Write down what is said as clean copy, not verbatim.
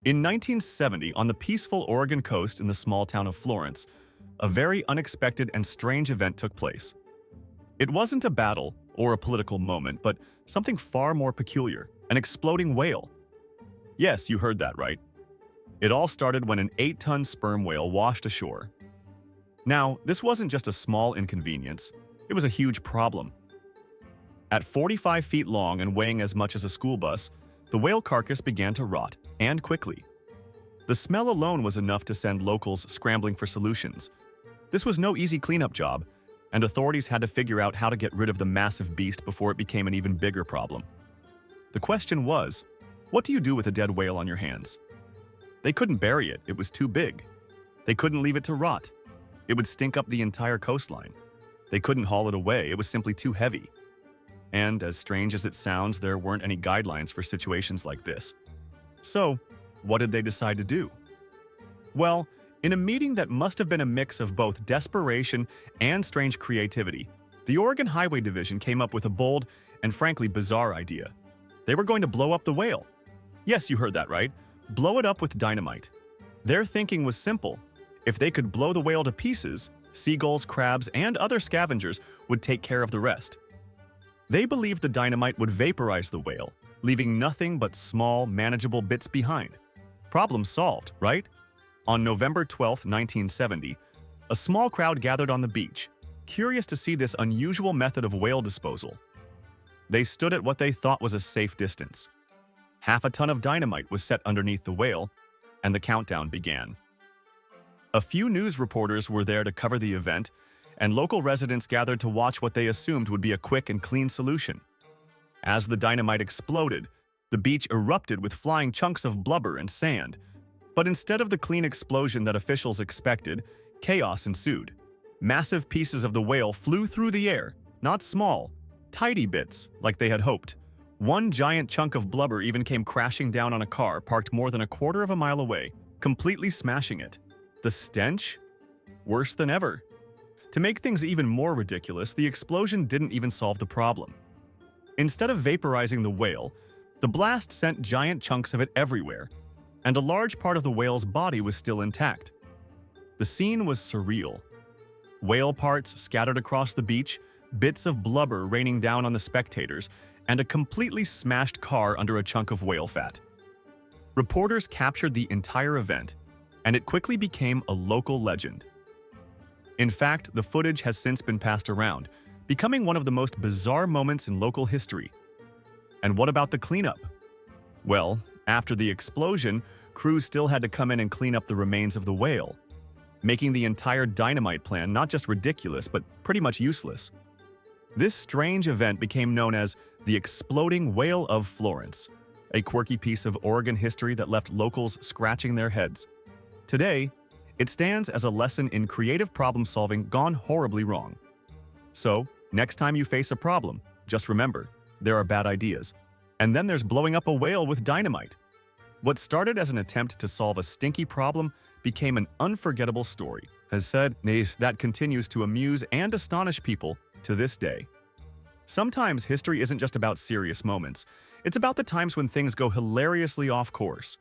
In 1970, on the peaceful Oregon coast in the small town of Florence, a very unexpected and strange event took place. It wasn't a battle or a political moment, but something far more peculiar, an exploding whale. Yes, you heard that right. It all started when an 8-ton sperm whale washed ashore. Now, this wasn't just a small inconvenience, it was a huge problem. At 45 feet long and weighing as much as a school bus, the whale carcass began to rot, and quickly. The smell alone was enough to send locals scrambling for solutions. This was no easy cleanup job, and authorities had to figure out how to get rid of the massive beast before it became an even bigger problem. The question was, what do you do with a dead whale on your hands? They couldn't bury it, it was too big. They couldn't leave it to rot. It would stink up the entire coastline. They couldn't haul it away, it was simply too heavy. And as strange as it sounds, there weren't any guidelines for situations like this. So, what did they decide to do? Well, in a meeting that must have been a mix of both desperation and strange creativity, the Oregon Highway Division came up with a bold and frankly bizarre idea. They were going to blow up the whale. Yes, you heard that right. Blow it up with dynamite. Their thinking was simple. If they could blow the whale to pieces, seagulls, crabs, and other scavengers would take care of the rest. They believed the dynamite would vaporize the whale, leaving nothing but small, manageable bits behind. Problem solved, right? On November 12, 1970, a small crowd gathered on the beach, curious to see this unusual method of whale disposal. They stood at what they thought was a safe distance. Half a ton of dynamite was set underneath the whale, and the countdown began. A few news reporters were there to cover the event, and local residents gathered to watch what they assumed would be a quick and clean solution. As the dynamite exploded, the beach erupted with flying chunks of blubber and sand. But instead of the clean explosion that officials expected, chaos ensued. Massive pieces of the whale flew through the air, not small, tidy bits like they had hoped. One giant chunk of blubber even came crashing down on a car parked more than a quarter of a mile away, completely smashing it. The stench? Worse than ever. To make things even more ridiculous, the explosion didn't even solve the problem. Instead of vaporizing the whale, the blast sent giant chunks of it everywhere, and a large part of the whale's body was still intact. The scene was surreal. Whale parts scattered across the beach, bits of blubber raining down on the spectators, and a completely smashed car under a chunk of whale fat. Reporters captured the entire event, and it quickly became a local legend. In fact, the footage has since been passed around, becoming one of the most bizarre moments in local history. And what about the cleanup? Well, after the explosion, crews still had to come in and clean up the remains of the whale, making the entire dynamite plan not just ridiculous, but pretty much useless. This strange event became known as the Exploding Whale of Florence, a quirky piece of Oregon history that left locals scratching their heads. Today, it stands as a lesson in creative problem-solving gone horribly wrong. So, next time you face a problem, just remember, there are bad ideas. And then there's blowing up a whale with dynamite. What started as an attempt to solve a stinky problem became an unforgettable story. As said, that continues to amuse and astonish people to this day. Sometimes history isn't just about serious moments. It's about the times when things go hilariously off course.